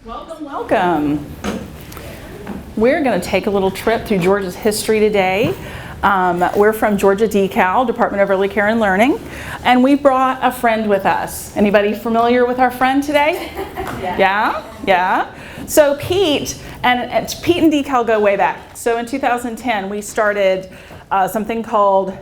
Welcome, welcome. We're going to take a little trip through Georgia's history today. We're from Georgia DeKalb, Department of Early Care and Learning, and we brought a friend with us. Anybody familiar with our friend today? Yeah? So Pete and DeKalb go way back. So in 2010, we started something called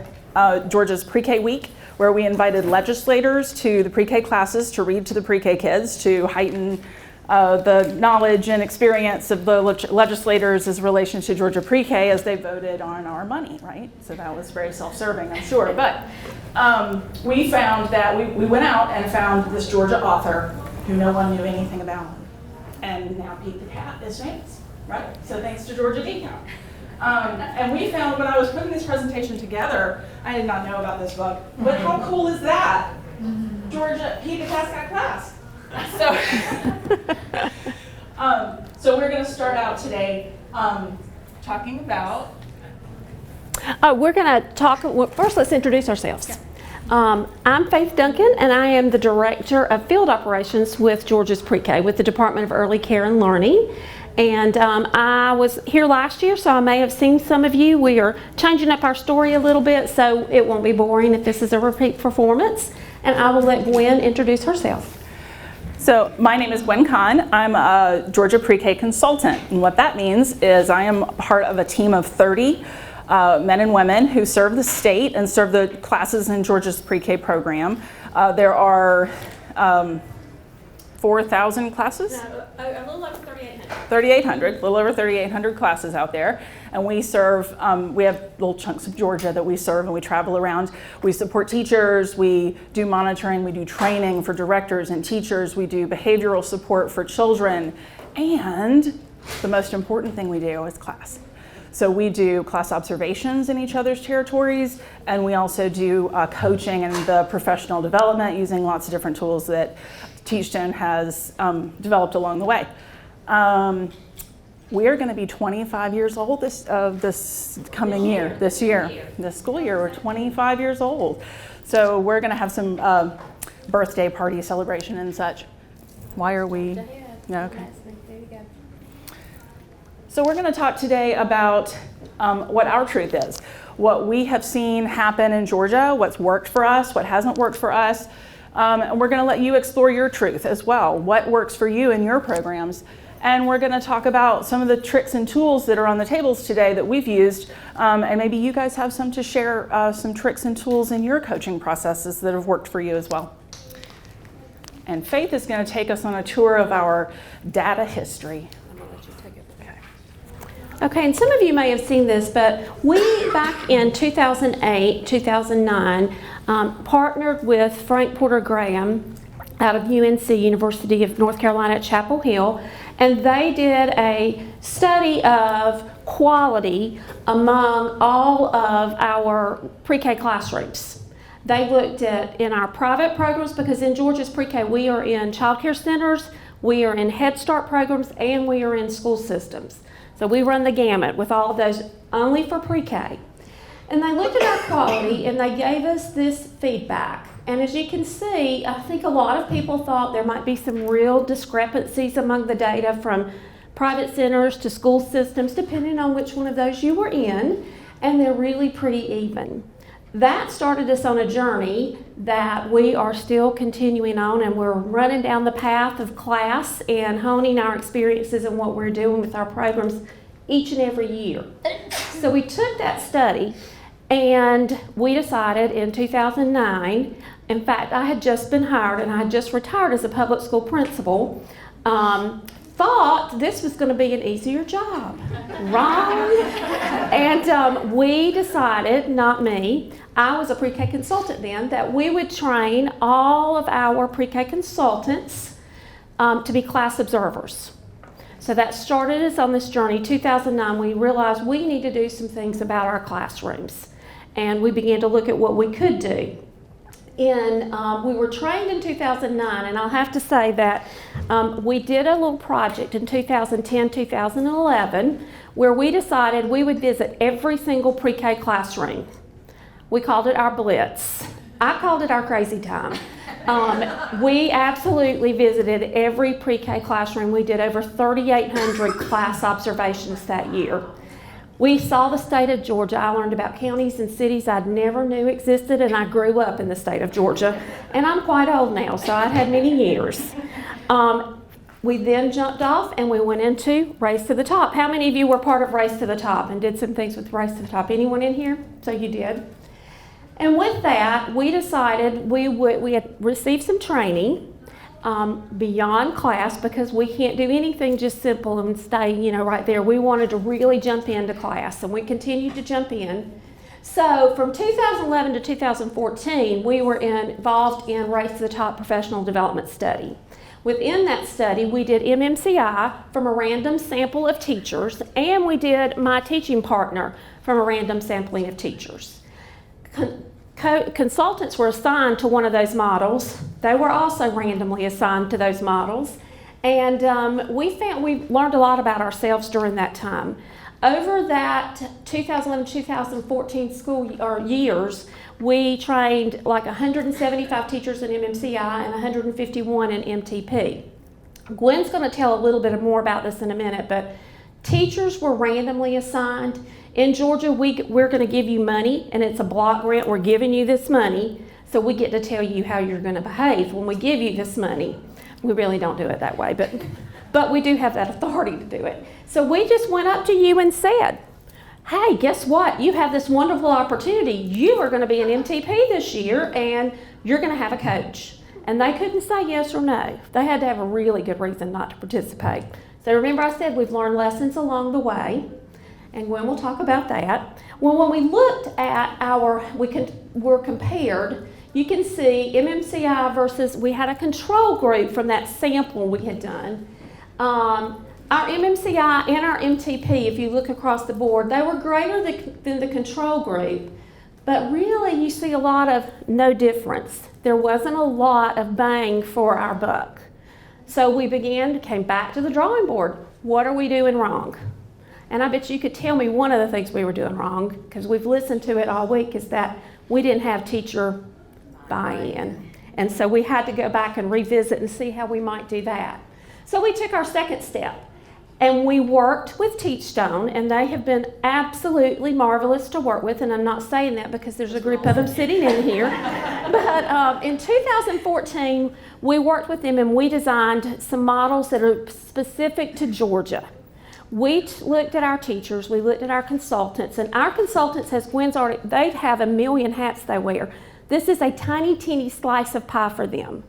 Georgia's Pre-K Week, where we invited legislators to the pre-K classes to read to the pre-K kids to heighten the knowledge and experience of the legislators as relation to Georgia pre-K as they voted on our money, right? So that was very self-serving, I'm sure. But we found that we went out and found this Georgia author who no one knew anything about. And now Pete the Cat is famous, right? So thanks to Georgia DeKalb. And we found when I was putting this presentation together, I did not know about this book, but how cool is that? Georgia, Pete the Cat's got class. So we're going to start out today talking about... We're going to talk, well, first let's introduce ourselves. Yeah. I'm Faith Duncan, and I am the Director of Field Operations with Georgia's Pre-K with the Department of Early Care and Learning. And I was here last year, so I may have seen some of you. We are changing up our story a little bit, so it won't be boring if this is a repeat performance. And I will let Gwen introduce herself. So my name is Gwen Kahn. I'm a Georgia Pre-K consultant, and what that means is I am part of a team of 30 men and women who serve the state and serve the classes in Georgia's Pre-K program. There are 4,000 classes? No, a little over 3,800. 3,800, a little over 3,800 classes out there. And we serve, we have little chunks of Georgia that we serve, and we travel around. We support teachers, we do monitoring, we do training for directors and teachers, we do behavioral support for children, and the most important thing we do is class. So we do class observations in each other's territories, and we also do coaching and the professional development using lots of different tools that Teachstone has developed along the way. We are going to be 25 years old this school year. We're 25 years old. So we're going to have some birthday party celebration and such. Why are we? Yeah, okay. So we're going to talk today about what our truth is, what we have seen happen in Georgia, what's worked for us, what hasn't worked for us. And we're going to let you explore your truth as well, what works for you in your programs. And we're going to talk about some of the tricks and tools that are on the tables today that we've used. And maybe you guys have some to share, some tricks and tools in your coaching processes that have worked for you as well. And Faith is going to take us on a tour of our data history. I'm going to let you take it. Okay, and some of you may have seen this, but we, back in 2008, 2009, partnered with Frank Porter Graham out of UNC, University of North Carolina at Chapel Hill, and they did a study of quality among all of our pre-K classrooms. They looked at in our private programs, because in Georgia's pre-K we are in child care centers, we are in Head Start programs, and we are in school systems. So we run the gamut with all of those only for pre-K. And they looked at our quality and they gave us this feedback. And as you can see, I think a lot of people thought there might be some real discrepancies among the data from private centers to school systems, depending on which one of those you were in, and they're really pretty even. That started us on a journey that we are still continuing on, and we're running down the path of class and honing our experiences and what we're doing with our programs each and every year. So we took that study and we decided in 2009, in fact, I had just been hired and I had just retired as a public school principal, thought this was going to be an easier job. Wrong. And we decided, not me, I was a pre-K consultant then, that we would train all of our pre-K consultants to be class observers. So that started us on this journey. 2009, we realized we need to do some things about our classrooms. And we began to look at what we could do. We were trained in 2009, and I'll have to say that we did a little project in 2010, 2011, where we decided we would visit every single pre-K classroom. We called it our Blitz. I called it our crazy time. We absolutely visited every pre-K classroom. We did over 3,800 class observations that year. We saw the state of Georgia. I learned about counties and cities I never knew existed, and I grew up in the state of Georgia. And I'm quite old now, so I've had many years. We then jumped off and we went into Race to the Top. How many of you were part of Race to the Top and did some things with Race to the Top? Anyone in here? So you did. And with that, we decided we had received some training beyond class, because we can't do anything just simple and stay, right there. We wanted to really jump into class, and we continued to jump in. So from 2011 to 2014, we were involved in Race to the Top professional development study. Within that study, we did MMCI from a random sample of teachers, and we did My Teaching Partner from a random sampling of teachers. Consultants were assigned to one of those models. They were also randomly assigned to those models. And we learned a lot about ourselves during that time. Over that 2011-2014 school years, we trained like 175 teachers in MMCI and 151 in MTP. Gwen's going to tell a little bit more about this in a minute, but teachers were randomly assigned. In Georgia, we're going to give you money, and it's a block grant. We're giving you this money, so we get to tell you how you're going to behave when we give you this money. We really don't do it that way, but we do have that authority to do it. So we just went up to you and said, hey, guess what? You have this wonderful opportunity. You are going to be an MTP this year, and you're going to have a coach. And they couldn't say yes or no. They had to have a really good reason not to participate. So remember I said we've learned lessons along the way, and Gwen will talk about that. Well, when we looked at were compared, you can see MMCI versus, we had a control group from that sample we had done. Our MMCI and our MTP, if you look across the board, they were greater than the control group, but really you see a lot of no difference. There wasn't a lot of bang for our buck. So we came back to the drawing board. What are we doing wrong? And I bet you could tell me one of the things we were doing wrong, because we've listened to it all week, is that we didn't have teacher buy-in. And so we had to go back and revisit and see how we might do that. So we took our second step, and we worked with Teachstone, and they have been absolutely marvelous to work with, and I'm not saying that because there's a group of them sitting in here. But in 2014, we worked with them and we designed some models that are specific to Georgia. We looked at our teachers, we looked at our consultants, and our consultants, as Gwen's already, they have a million hats they wear. This is a tiny, teeny slice of pie for them.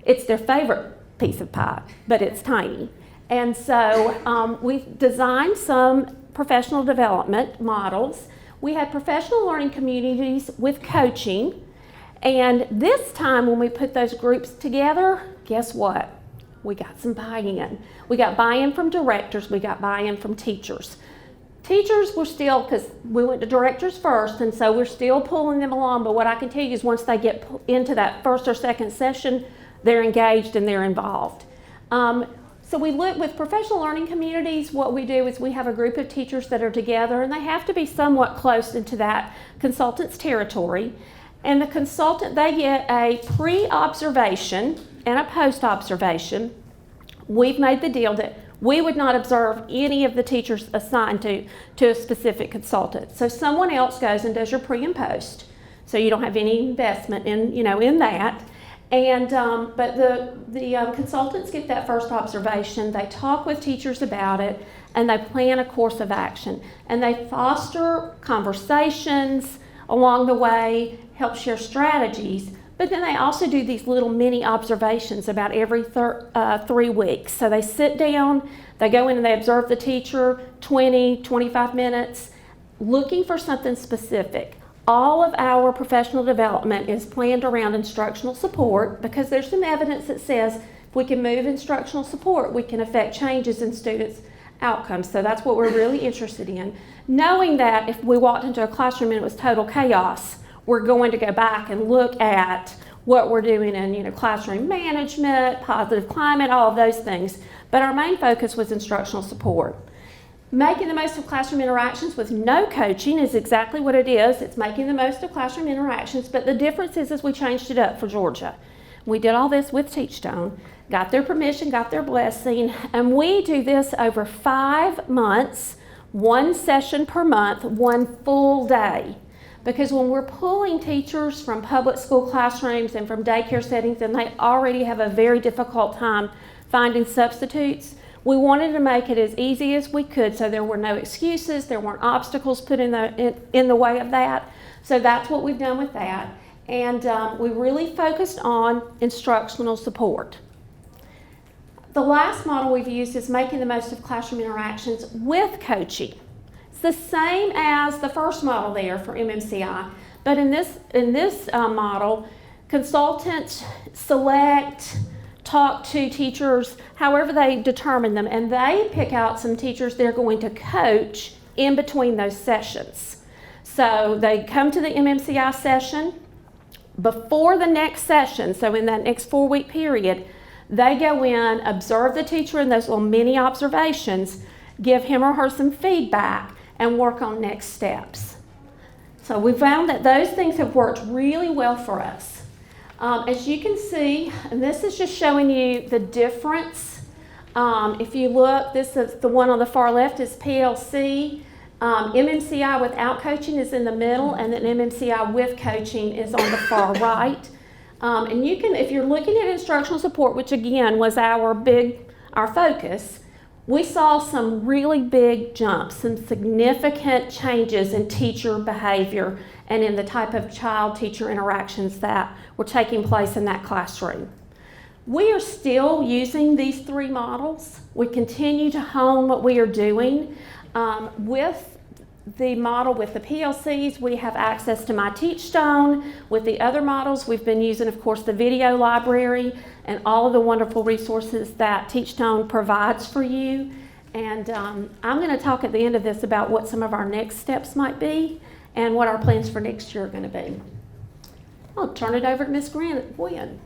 It's their favorite piece of pie, but it's tiny. And so we designed some professional development models. We had professional learning communities with coaching. And this time when we put those groups together, guess what? We got some buy-in. We got buy-in from directors, we got buy-in from teachers. Teachers were still, because we went to directors first, and so we're still pulling them along, but what I can tell you is once they get into that first or second session, they're engaged and they're involved. So we look with professional learning communities, what we do is we have a group of teachers that are together, and they have to be somewhat close into that consultant's territory. And the consultant, they get a pre-observation and a post-observation. We've made the deal that we would not observe any of the teachers assigned to a specific consultant. So someone else goes and does your pre and post. So you don't have any investment in that. And but the consultants get that first observation. They talk with teachers about it, and they plan a course of action. And they foster conversations along the way, help share strategies. But then they also do these little mini observations about every 3 weeks. So they sit down, they go in and they observe the teacher 20, 25 minutes, looking for something specific. All of our professional development is planned around instructional support, because there's some evidence that says if we can move instructional support, we can affect changes in students' outcomes. So that's what we're really interested in. Knowing that if we walked into a classroom and it was total chaos, we're going to go back and look at what we're doing in classroom management, positive climate, all of those things. But our main focus was instructional support. Making the most of classroom interactions with no coaching is exactly what it is. It's making the most of classroom interactions, but the difference is we changed it up for Georgia. We did all this with Teachstone, got their permission, got their blessing, and we do this over 5 months, 1 session per month, 1 full day. Because when we're pulling teachers from public school classrooms and from daycare settings, and they already have a very difficult time finding substitutes, we wanted to make it as easy as we could so there were no excuses, there weren't obstacles put in the way of that. So that's what we've done with that. And we really focused on instructional support. The last model we've used is making the most of classroom interactions with coaching. It's the same as the first model there for MMCI, but in this model, consultants select, talk to teachers however they determine them, and they pick out some teachers they're going to coach in between those sessions. So they come to the MMCI session. Before the next session, so in that next 4-week period, they go in, observe the teacher in those little mini observations, give him or her some feedback, and work on next steps. So we found that those things have worked really well for us. As you can see, and this is just showing you the difference. If you look, this is the one on the far left is PLC. MMCI without coaching is in the middle, and then MMCI with coaching is on the far right. And you can, if you're looking at instructional support, which again was our focus, we saw some really big jumps, some significant changes in teacher behavior and in the type of child-teacher interactions that were taking place in that classroom. We are still using these 3 models. We continue to hone what we are doing. With the model with the PLCs, we have access to my Teachstone. With the other models, we've been using, of course, the video library and all of the wonderful resources that Teachstone provides for you. And I'm going to talk at the end of this about what some of our next steps might be and what our plans for next year are going to be. I'll turn it over to Ms. Gwen.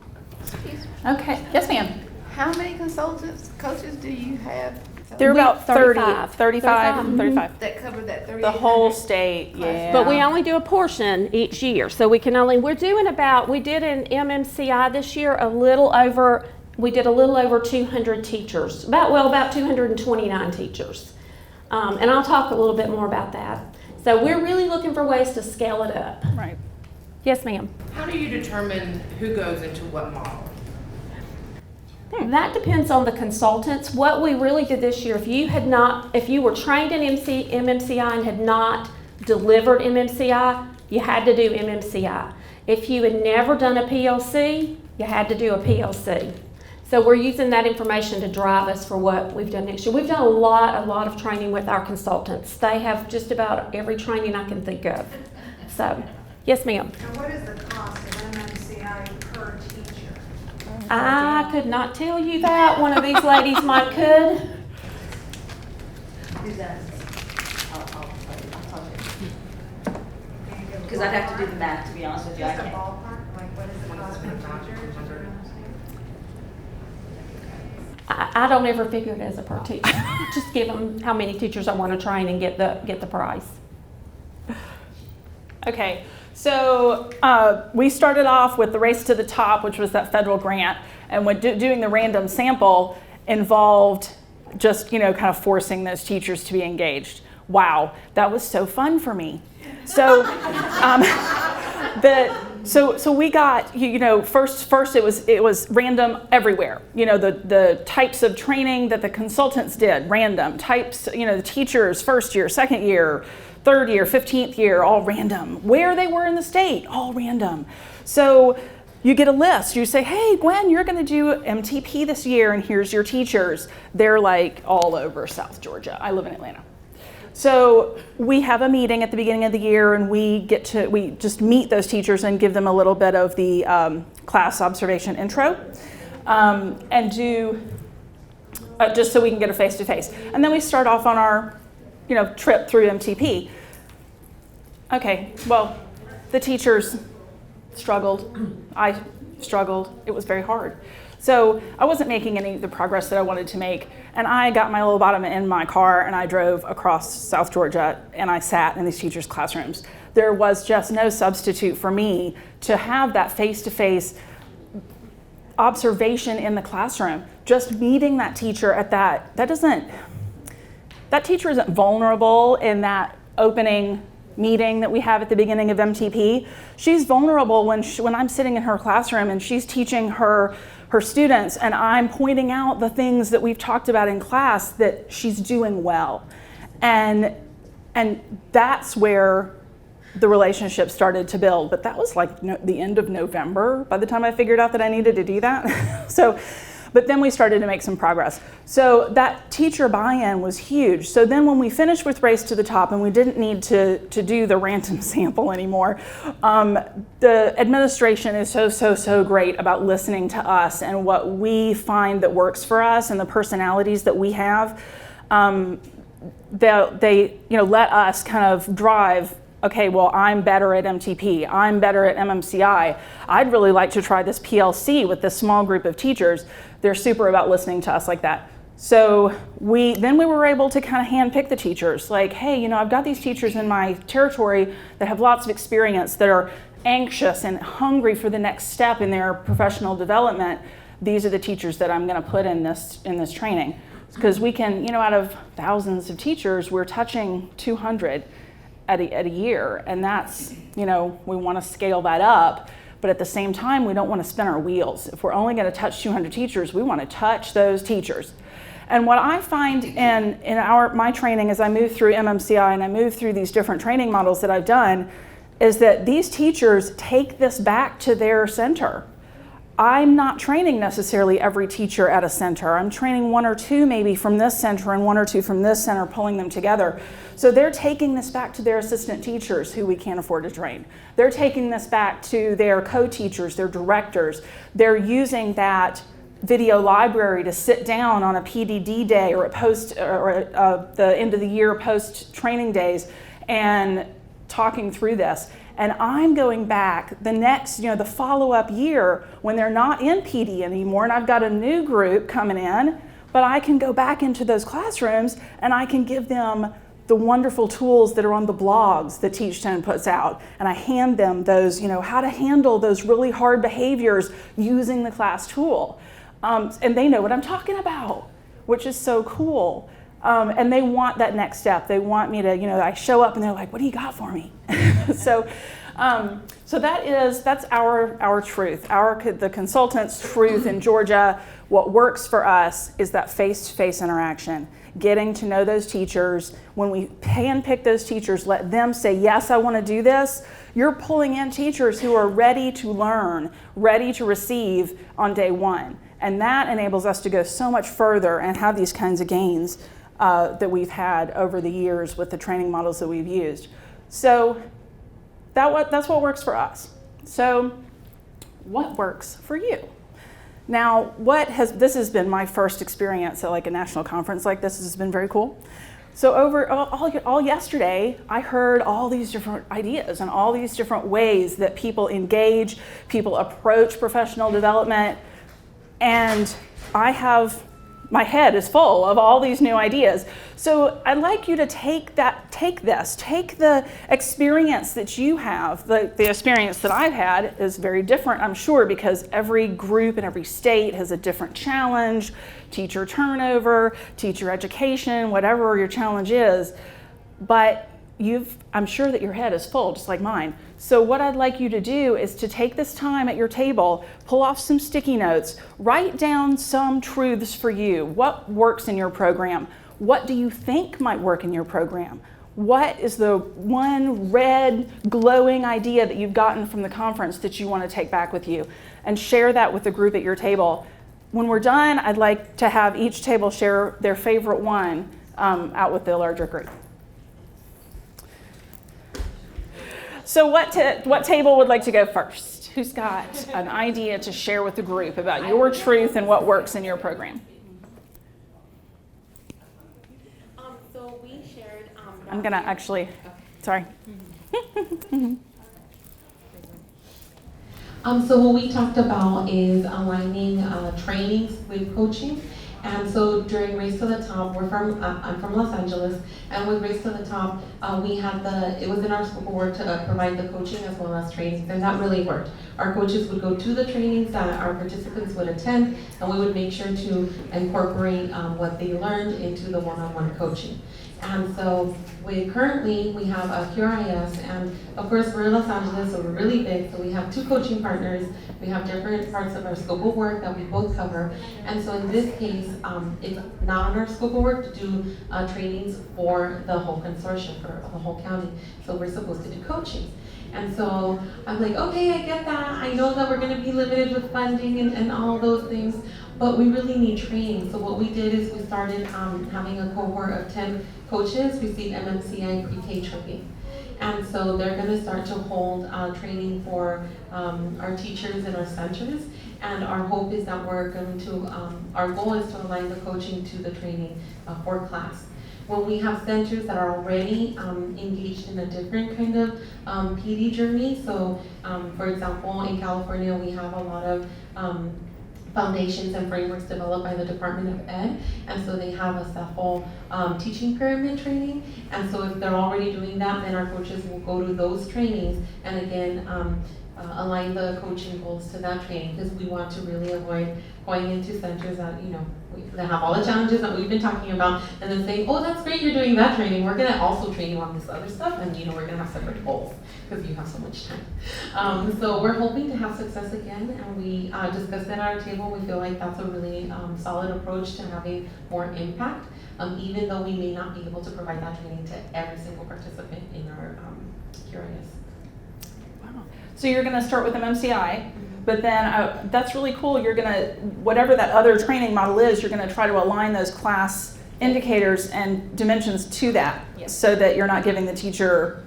Okay, yes ma'am. How many consultants, coaches do you have? There are about 35. 35. That cover that 3,800? The whole state, yeah. But we only do a portion each year, so we did in MMCI this year we did a little over 200 teachers, about 229 teachers. And I'll talk a little bit more about that. So we're really looking for ways to scale it up. Right. Yes, ma'am. How do you determine who goes into what model? That depends on the consultants. What we really did this year, if you were trained in MMCI and had not delivered MMCI, you had to do MMCI. If you had never done a PLC, you had to do a PLC. So we're using that information to drive us for what we've done next year. We've done a lot of training with our consultants. They have just about every training I can think of. So, yes, ma'am. And what is the cost of MMCI per teacher? I could not tell you that. One of these ladies might could. Who does? I'll tell you. Because I'd have to do the math, to be honest with you. I Just a can't. ballpark, like what is the cost per teacher? I don't ever figure it as a per teacher. Just give them how many teachers I want to train and get the price. Okay, so we started off with the Race to the Top, which was that federal grant, and when doing the random sample involved just, kind of forcing those teachers to be engaged. Wow, that was so fun for me. So, so we got, first it was random everywhere. The types of training that the consultants did, random types. The teachers, first year, second year, third year, 15th year, all random. Where they were in the state, all random. So you get a list. You say, hey, Gwen, you're going to do MTP this year, and here's your teachers. They're like all over South Georgia. I live in Atlanta. So we have a meeting at the beginning of the year, and we just meet those teachers and give them a little bit of the class observation intro, and do just so we can get a face-to-face. And then we start off on our trip through MTP. Okay, well, the teachers struggled. I struggled. It was very hard. So I wasn't making any of the progress that I wanted to make, and I got my little bottom in my car and I drove across South Georgia and I sat in these teachers' classrooms. There was just no substitute for me to have that face-to-face observation in the classroom, just meeting that teacher at that teacher isn't vulnerable in that opening meeting that we have at the beginning of MTP. She's vulnerable when I'm sitting in her classroom and she's teaching her students and I'm pointing out the things that we've talked about in class that she's doing well. And that's where the relationship started to build. But that was like the end of November by the time I figured out that I needed to do that. But then we started to make some progress. So that teacher buy-in was huge. So then when we finished with Race to the Top and we didn't need to do the random sample anymore, the administration is so great about listening to us and what we find that works for us and the personalities that we have. They let us kind of drive, okay, well, I'm better at MTP, I'm better at MMCI. I'd really like to try this PLC with this small group of teachers. They're super about listening to us like that. So we were able to kind of handpick the teachers. Like, hey, I've got these teachers in my territory that have lots of experience, that are anxious and hungry for the next step in their professional development. These are the teachers that I'm going to put in this training. Because we can, out of thousands of teachers, we're touching 200 at a year. And that's, we want to scale that up. But at the same time, we don't want to spin our wheels. If we're only going to touch 200 teachers, we want to touch those teachers. And what I find in my training as I move through MMCI and I move through these different training models that I've done is that these teachers take this back to their center. I'm not training necessarily every teacher at a center. I'm training one or two maybe from this center and one or two from this center, pulling them together. So they're taking this back to their assistant teachers who we can't afford to train. They're taking this back to their co-teachers, their directors. They're using that video library to sit down on a PDD day or the end of the year post training days and talking through this. And I'm going back the next, the follow-up year when they're not in PD anymore and I've got a new group coming in, but I can go back into those classrooms and I can give them the wonderful tools that are on the blogs that Teachstone puts out. And I hand them those, how to handle those really hard behaviors using the class tool. And they know what I'm talking about, which is so cool. And they want that next step. They want me to, I show up and they're like, what do you got for me? So that's our truth, the consultant's truth in Georgia. What works for us is that face-to-face interaction, getting to know those teachers. When we handpick those teachers, let them say, yes, I want to do this. You're pulling in teachers who are ready to learn, ready to receive on day one. And that enables us to go so much further and have these kinds of gains that we've had over the years with the training models that we've used. So that's what works for us. So what works for you? Now, this has been my first experience at like a national conference like this. This has been very cool. So over all yesterday, I heard all these different ideas and all these different ways that people engage, people approach professional development, and my head is full of all these new ideas. So I'd like you to take the experience that you have. The experience that I've had is very different, I'm sure, because every group and every state has a different challenge, teacher turnover, teacher education, whatever your challenge is. But I'm sure that your head is full, just like mine. So what I'd like you to do is to take this time at your table, pull off some sticky notes, write down some truths for you. What works in your program? What do you think might work in your program? What is the one red glowing idea that you've gotten from the conference that you want to take back with you? And share that with the group at your table. When we're done, I'd like to have each table share their favorite one out with the larger group. So what table would like to go first? Who's got an idea to share with the group about your truth and what works in your program? So we shared. I'm gonna actually, sorry. So what we talked about is aligning trainings with coaching. And so during Race to the Top, I'm from Los Angeles, and with Race to the Top, it was in our scope of work to provide the coaching as well as trainings, and that really worked. our coaches would go to the trainings that our participants would attend, and we would make sure to incorporate what they learned into the one-on-one coaching. And so currently we have a QRIS, and of course we're in Los Angeles, so we're really big, so we have 2 coaching partners. We have different parts of our scope of work that we both cover. And so in this case, it's not in our scope of work to do trainings for the whole consortium, for the whole county. So we're supposed to do coaching. And so I'm like, okay, I get that. I know that we're gonna be limited with funding and all those things, but we really need training. So what we did is we started having a cohort of 10 coaches receive MMCI pre-K training. And so they're gonna start to hold training for our teachers in our centers. And our hope is that we're going to, our goal is to align the coaching to the training for class. When we have centers that are already engaged in a different kind of PD journey, so for example, in California, we have a lot of foundations and frameworks developed by the Department of Ed, and so they have a CEFL teaching pyramid training, and so if they're already doing that, then our coaches will go to those trainings, and again, align the coaching goals to that training, because we want to really avoid going into centers that, you know, that have all the challenges that we've been talking about, and then saying, oh, that's great, you're doing that training, we're gonna also train you on this other stuff, and you know, we're gonna have separate goals, because you have so much time. So we're hoping to have success again, and we discussed at our table, we feel like that's a really solid approach to having more impact, even though we may not be able to provide that training to every single participant in our QRIS. Wow. So you're gonna start with MMCI, but then that's really cool. You're gonna, whatever that other training model is, you're gonna try to align those class indicators and dimensions to that, so that you're not giving the teacher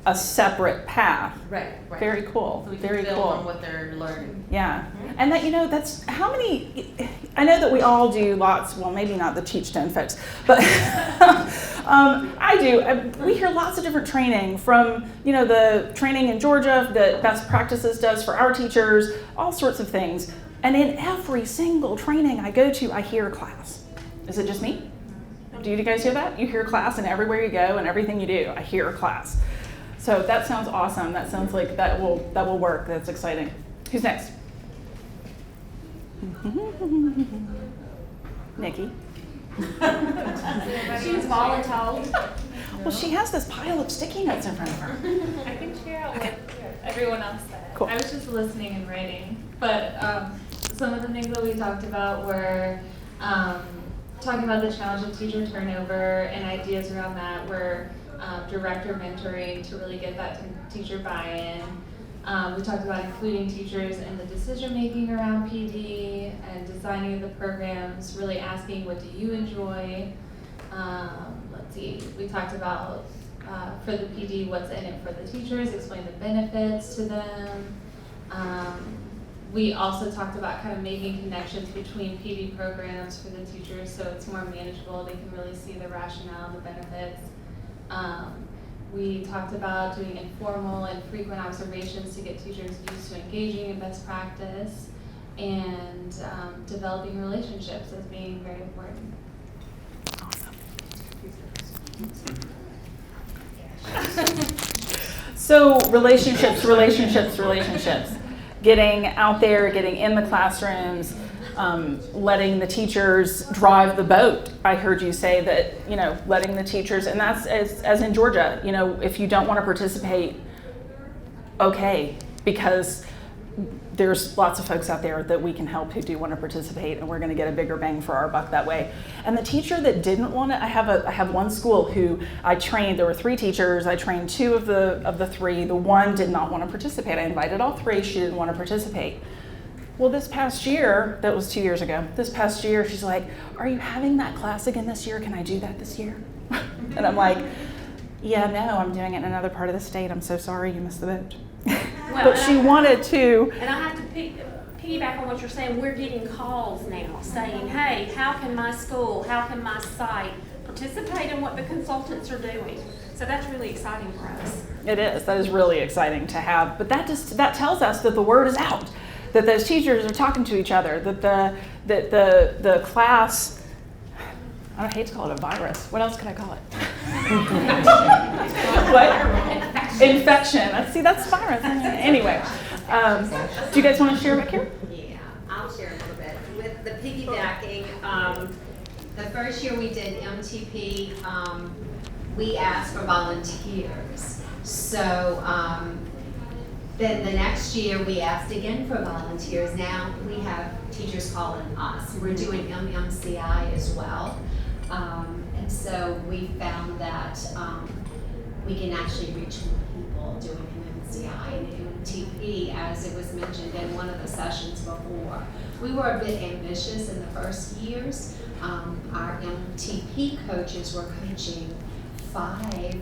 a separate path. Right. Very cool. So we can Very build cool. on what they're learning. Yeah, and that, you know, that's how many, I know that we all do lots, well, maybe not the Teachstone folks, but I do. We hear lots of different training from, you know, the training in Georgia that Best Practices does for our teachers, all sorts of things. And in every single training I go to, I hear class. Is it just me? Do you guys hear that? You hear class, and everywhere you go and everything you do, I hear class. So that sounds awesome. That sounds like that will work. That's exciting. Who's next? Nikki. She's voluntold. Well, she has this pile of sticky notes in front of her. I can share out what everyone else said. Cool. I was just listening and writing, but some of the things that we talked about were talking about the challenge of teacher turnover, and ideas around that were director mentoring to really get that teacher buy-in. We talked about including teachers in the decision-making around PD and designing the programs, really asking, what do you enjoy? Let's see, we talked about for the PD, what's in it for the teachers, explain the benefits to them. We also talked about kind of making connections between PD programs for the teachers so it's more manageable, they can really see the rationale, the benefits. We talked about doing informal and frequent observations to get teachers used to engaging in best practice, and developing relationships as being very important. So relationships. Getting out there, getting in the classrooms, letting the teachers drive the boat. I heard you say that, you know, letting the teachers, and that's as in Georgia, you know, if you don't want to participate, okay, because there's lots of folks out there that we can help who do want to participate, and we're going to get a bigger bang for our buck that way. And the teacher that didn't want to, I have one school who I trained. There were 3 teachers. I trained 2 of the 3. The one did not want to participate. I invited all 3. She didn't want to participate. Well, this past year, that was 2 years ago. This past year, she's like, "Are you having that class again this year? Can I do that this year?" And I'm like, "Yeah, no, I'm doing it in another part of the state. I'm so sorry you missed the boat." But she wanted to. And I have to piggyback on what you're saying. We're getting calls now saying, hey, how can my school, how can my site participate in what the consultants are doing? So that's really exciting for us. It is. That is really exciting to have. But that tells us that the word is out, that those teachers are talking to each other, that the class, I hate to call it a virus. What else can I call it? What? Infection. See, that's virus. Anyway, Do you guys want to share back here? Yeah, I'll share a little bit. With the piggybacking, the first year we did MTP, we asked for volunteers. So then the next year we asked again for volunteers. Now we have teachers calling us. We're doing MMCI as well. And so we found that we can actually reach more people doing MMCI and MTP, as it was mentioned in one of the sessions before. We were a bit ambitious in the first years. Our MTP coaches were coaching 5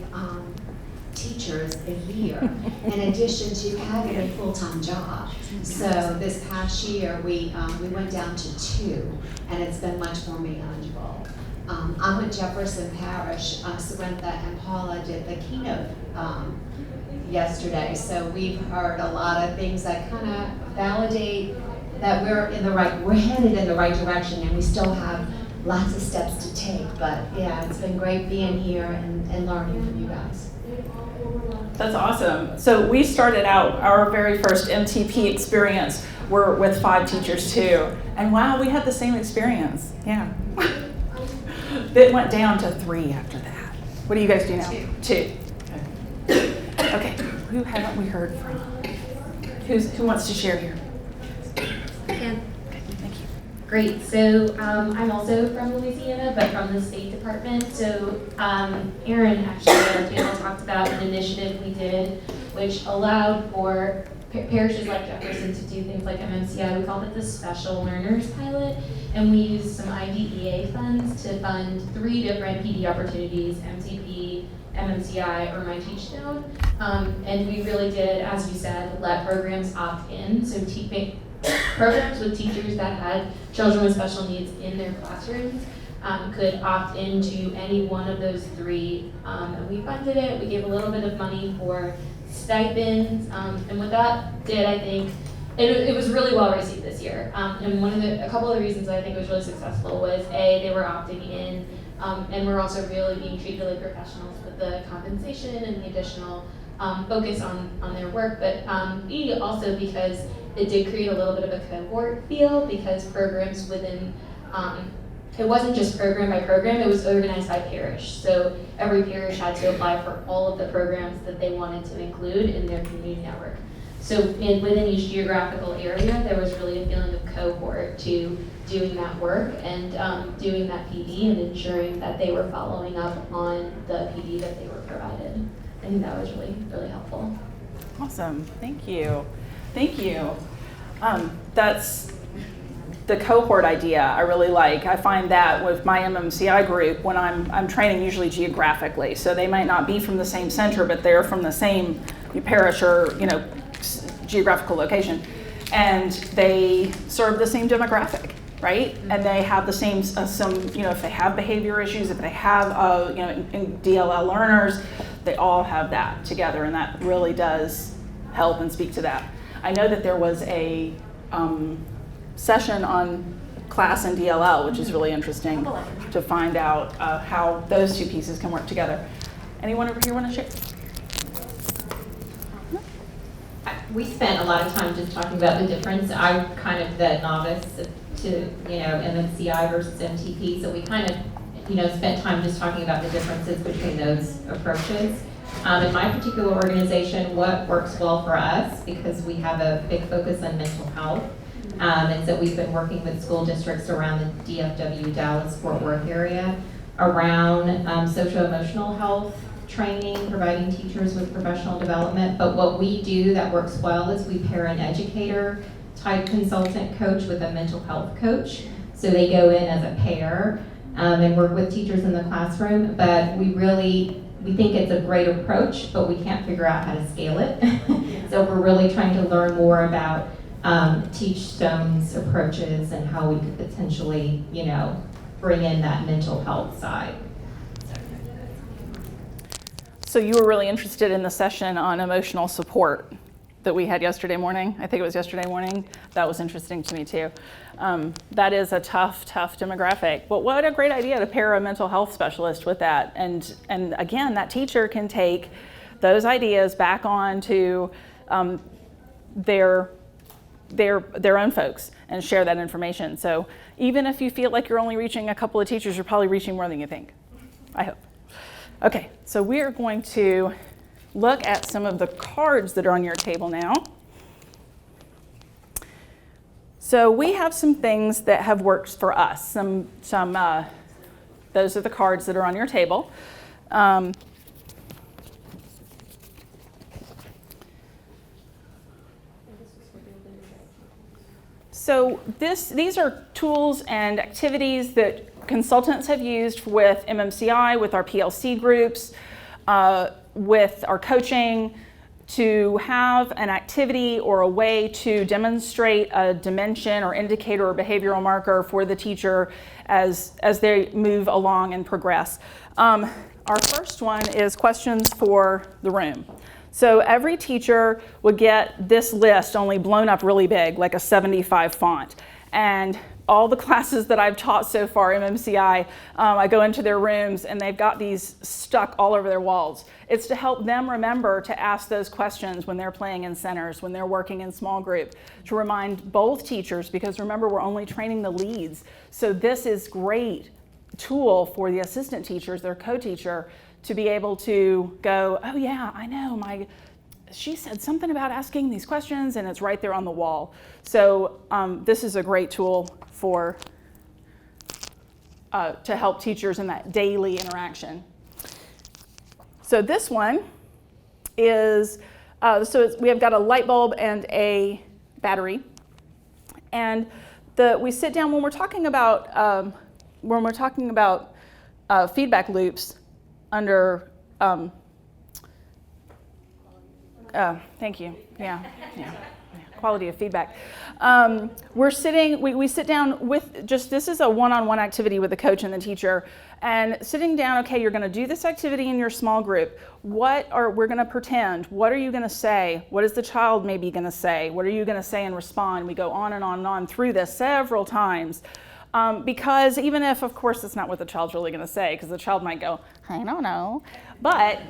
teachers a year, in addition to having a full-time job. So this past year, we went down to 2, and it's been much more manageable. I'm with Jefferson Parish. Samantha and Paula did the keynote yesterday, so we've heard a lot of things that kind of validate that we're headed in the right direction, and we still have lots of steps to take. But yeah, it's been great being here and learning from you guys. That's awesome. So we started out our very first MTP experience were with 5 teachers too, and wow, we had the same experience. Yeah. It went down to 3 after that. What do you guys do now? 2. Okay. Who haven't we heard from? Who wants to share here? Can. Okay, thank you. Great. So I'm also from Louisiana, but from the State Department. So Aaron actually our panel talked about an initiative we did, which allowed for parishes like Jefferson to do things like MMCI. We called it the Special Learners Pilot, and we used some IDEA funds to fund 3 different PD opportunities: MTP, MMCI, or my Teachstone. And we really did, as you said, let programs opt in. So programs with teachers that had children with special needs in their classrooms could opt into any one of those 3. And we funded it. We gave a little bit of money for stipends, and what that did, I think, it was really well received this year. And a couple of the reasons I think it was really successful was A, they were opting in, and we're also really being treated like professionals with the compensation and the additional focus on their work. But B, also because it did create a little bit of a cohort feel, because programs within it wasn't just program by program, it was organized by parish. So every parish had to apply for all of the programs that they wanted to include in their community network. So within each geographical area, there was really a feeling of cohort to doing that work and doing that PD and ensuring that they were following up on the PD that they were provided. I think that was really, really helpful. Awesome. Thank you. Thank you. That's the cohort idea I really like. I find that with my MMCI group, when I'm training usually geographically, so they might not be from the same center, but they're from the same parish or geographical location, and they serve the same demographic, right? And they have the same if they have behavior issues, if they have DLL learners, they all have that together, and that really does help and speak to that. I know that there was a session on class and DLL, which is really interesting to find out how those 2 pieces can work together. Anyone over here want to share? We spent a lot of time just talking about the difference. I'm kind of the novice to MMCI versus MTP, so we kind of spent time just talking about the differences between those approaches. In my particular organization, what works well for us, because we have a big focus on mental health, and so we've been working with school districts around the DFW, Dallas-Fort Worth area around socio-emotional health training, providing teachers with professional development. But what we do that works well is we pair an educator type consultant coach with a mental health coach. So they go in as a pair and work with teachers in the classroom, but we think it's a great approach, but we can't figure out how to scale it. So we're really trying to learn more about Teachstone's approaches and how we could potentially, bring in that mental health side. So you were really interested in the session on emotional support that we had yesterday morning. I think it was yesterday morning. That was interesting to me too. That is a tough demographic. But what a great idea to pair a mental health specialist with that. And again, that teacher can take those ideas back on to their own folks and share that information. So even if you feel like you're only reaching a couple of teachers, you're probably reaching more than you think, I hope. Okay, so we are going to look at some of the cards that are on your table now. So we have some things that have worked for us. Those are the cards that are on your table. So these are tools and activities that consultants have used with MMCI, with our PLC groups, with our coaching, to have an activity or a way to demonstrate a dimension or indicator or behavioral marker for the teacher as they move along and progress. Our first one is questions for the room. So every teacher would get this list only blown up really big, like a 75 font. And all the classes that I've taught so far, MMCI, I go into their rooms and they've got these stuck all over their walls. It's to help them remember to ask those questions when they're playing in centers, when they're working in small group, to remind both teachers, because remember, we're only training the leads. So this is great tool for the assistant teachers, their co-teacher, to be able to go, oh yeah, I know, she said something about asking these questions, and it's right there on the wall. So this is a great tool for to help teachers in that daily interaction. So this one is, we have got a light bulb and a battery, and we sit down when we're talking about feedback loops under. Thank you. Yeah. Quality of feedback. We sit down with this is a one-on-one activity with the coach and the teacher, and sitting down, okay, you're going to do this activity in your small group. We're going to pretend. What are you going to say? What is the child maybe going to say? What are you going to say and respond? We go on and on and on through this several times. Because even if, of course, it's not what the child's really going to say, because the child might go, I don't know. But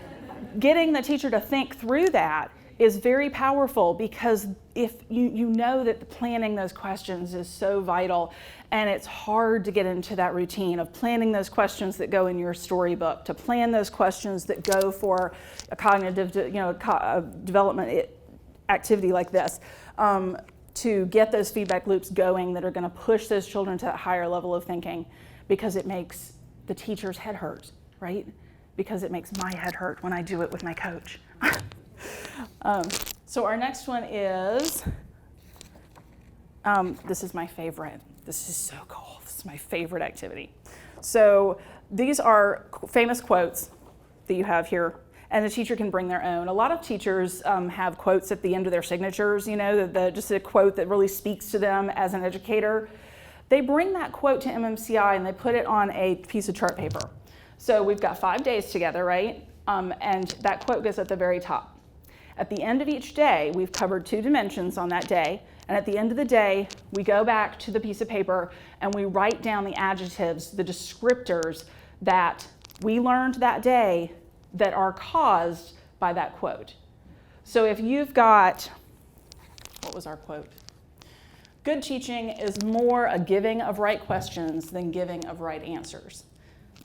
getting the teacher to think through that is very powerful, because if you know that planning those questions is so vital, and it's hard to get into that routine of planning those questions that go in your storybook, to plan those questions that go for a cognitive development activity like this, to get those feedback loops going that are going to push those children to a higher level of thinking, because it makes the teacher's head hurt, right? Because it makes my head hurt when I do it with my coach. So our next one is, this is my favorite. This is so cool. This is my favorite activity. So these are famous quotes that you have here, and the teacher can bring their own. A lot of teachers have quotes at the end of their signatures, just a quote that really speaks to them as an educator. They bring that quote to MMCI and they put it on a piece of chart paper. So we've got 5 days together, right? And that quote goes at the very top. At the end of each day, we've covered 2 dimensions on that day, and at the end of the day, we go back to the piece of paper and we write down the adjectives, the descriptors that we learned that day that are caused by that quote. So if you've got, what was our quote? Good teaching is more a giving of right questions than giving of right answers.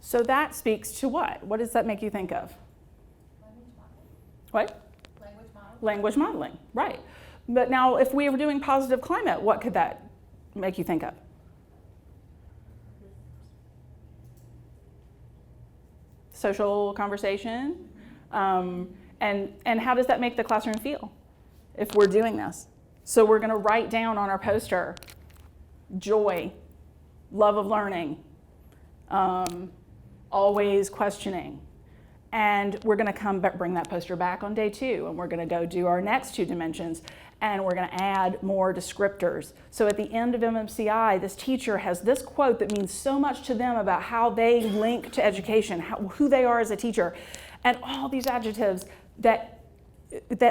So that speaks to what? What does that make you think of? What? Language modeling, right. But now if we were doing positive climate, what could that make you think of? Social conversation. And how does that make the classroom feel if we're doing this? So we're going to write down on our poster joy, love of learning, always questioning. And we're going to bring that poster back on day 2, and we're going to go do our next 2 dimensions, and we're going to add more descriptors. So at the end of MMCI, this teacher has this quote that means so much to them about how they link to education, who they are as a teacher, and all these adjectives that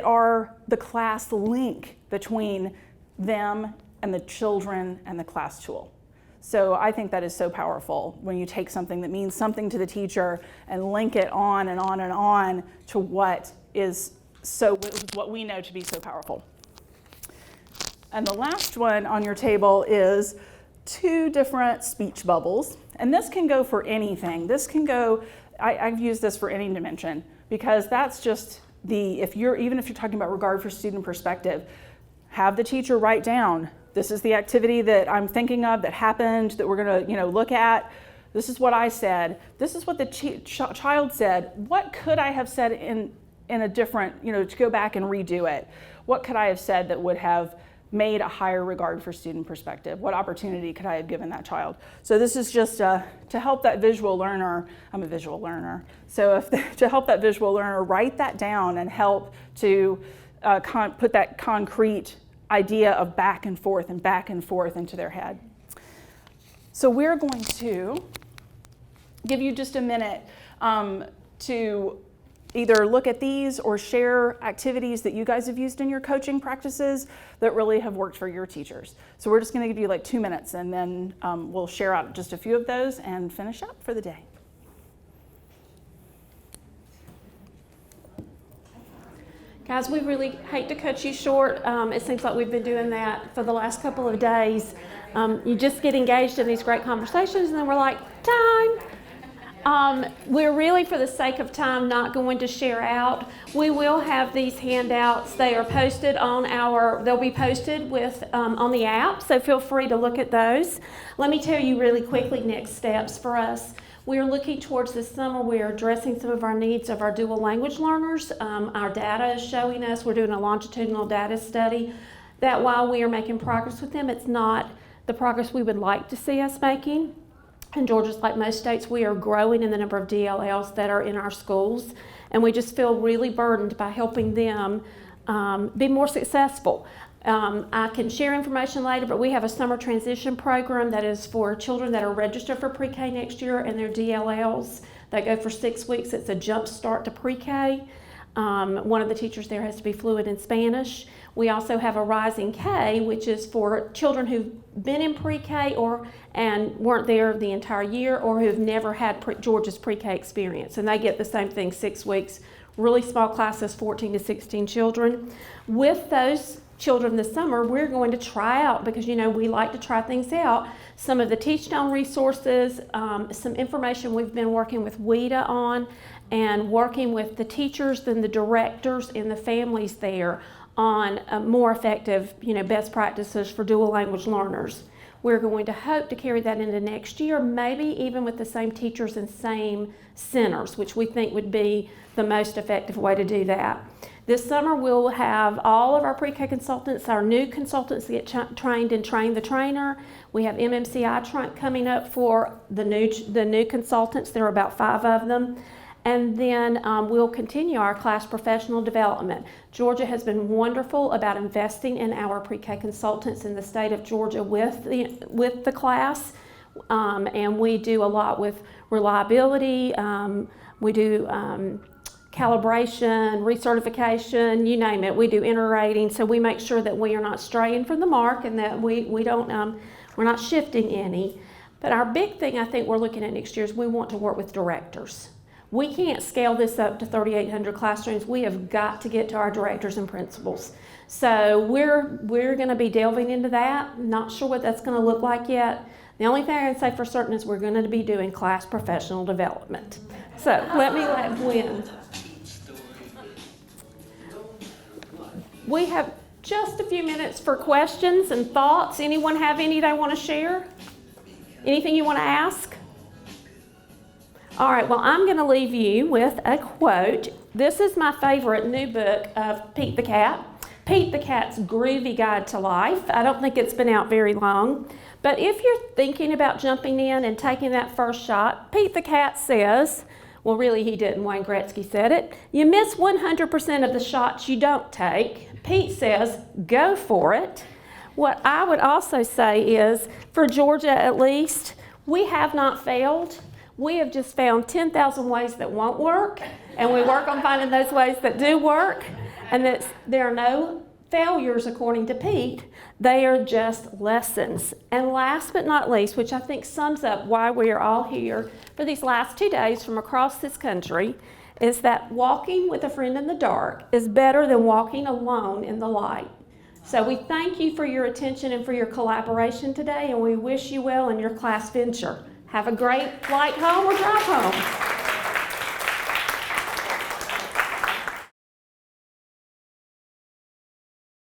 are the class link between them and the children and the class tool. So I think that is so powerful when you take something that means something to the teacher and link it on and on and on to what we know to be so powerful. And the last one on your table is 2 different speech bubbles. And this can go for anything. This can go, I've used this for any dimension, because that's just even if you're talking about regard for student perspective, have the teacher write down, this is the activity that I'm thinking of that happened, that we're gonna look at. This is what I said. This is what the child said. What could I have said in a different, to go back and redo it? What could I have said that would have made a higher regard for student perspective? What opportunity could I have given that child? So this is just to help that visual learner. I'm a visual learner. So to help that visual learner write that down and help to put that concrete idea of back and forth into their head. So we're going to give you just a minute to either look at these or share activities that you guys have used in your coaching practices that really have worked for your teachers. So we're just going to give you like 2 minutes, and then we'll share out just a few of those and finish up for the day. Guys, we really hate to cut you short. It seems like we've been doing that for the last couple of days. You just get engaged in these great conversations, and then we're like, time. We're really, for the sake of time, not going to share out. We will have these handouts. They are posted on they'll be posted on the app, so feel free to look at those. Let me tell you really quickly next steps for us. We are looking towards this summer. We are addressing some of our needs of our dual language learners. Our data is showing us, we're doing a longitudinal data study, that while we are making progress with them, it's not the progress we would like to see us making. In Georgia, like most states, we are growing in the number of DLLs that are in our schools, and we just feel really burdened by helping them be more successful. I can share information later, but we have a summer transition program that is for children that are registered for pre-K next year and their DLLs. They go for 6 weeks. It's a jump start to pre-K. One of the teachers there has to be fluent in Spanish. We also have a Rising K, which is for children who've been in pre-K and weren't there the entire year, or who've never had Georgia's pre-K experience. And they get the same thing, 6 weeks, really small classes, 14 to 16 children. With those children this summer, we're going to try out, because we like to try things out, some of the Teachstone resources, some information we've been working with WIDA on, and working with the teachers and the directors and the families there on more effective, best practices for dual language learners. We're going to hope to carry that into next year, maybe even with the same teachers and same centers, which we think would be the most effective way to do that. This summer we'll have all of our pre-K consultants, our new consultants get trained and train the trainer. We have MMCI coming up for the new consultants. There are about 5 of them. And then we'll continue our class professional development. Georgia has been wonderful about investing in our pre-K consultants in the state of Georgia with the class. And we do a lot with reliability. We do calibration, recertification, you name it. We do inter-rating, so we make sure that we are not straying from the mark and that we're not shifting any. But our big thing I think we're looking at next year is we want to work with directors. We can't scale this up to 3,800 classrooms. We have got to get to our directors and principals. So we're going to be delving into that. Not sure what that's going to look like yet. The only thing I can say for certain is we're going to be doing class professional development. So let Gwen. We have just a few minutes for questions and thoughts. Anyone have any they want to share? Anything you want to ask? All right, well, I'm going to leave you with a quote. This is my favorite new book of Pete the Cat. Pete the Cat's Groovy Guide to Life. I don't think it's been out very long. But if you're thinking about jumping in and taking that first shot, Pete the Cat says, well, really he didn't, Wayne Gretzky said it, you miss 100% of the shots you don't take. Pete says, go for it. What I would also say is, for Georgia at least, we have not failed. We have just found 10,000 ways that won't work, and we work on finding those ways that do work, and that there are no failures according to Pete. They are just lessons. And last but not least, which I think sums up why we are all here for these last 2 days from across this country, is that walking with a friend in the dark is better than walking alone in the light. So we thank you for your attention and for your collaboration today, and we wish you well in your class venture. Have a great flight home or drive home.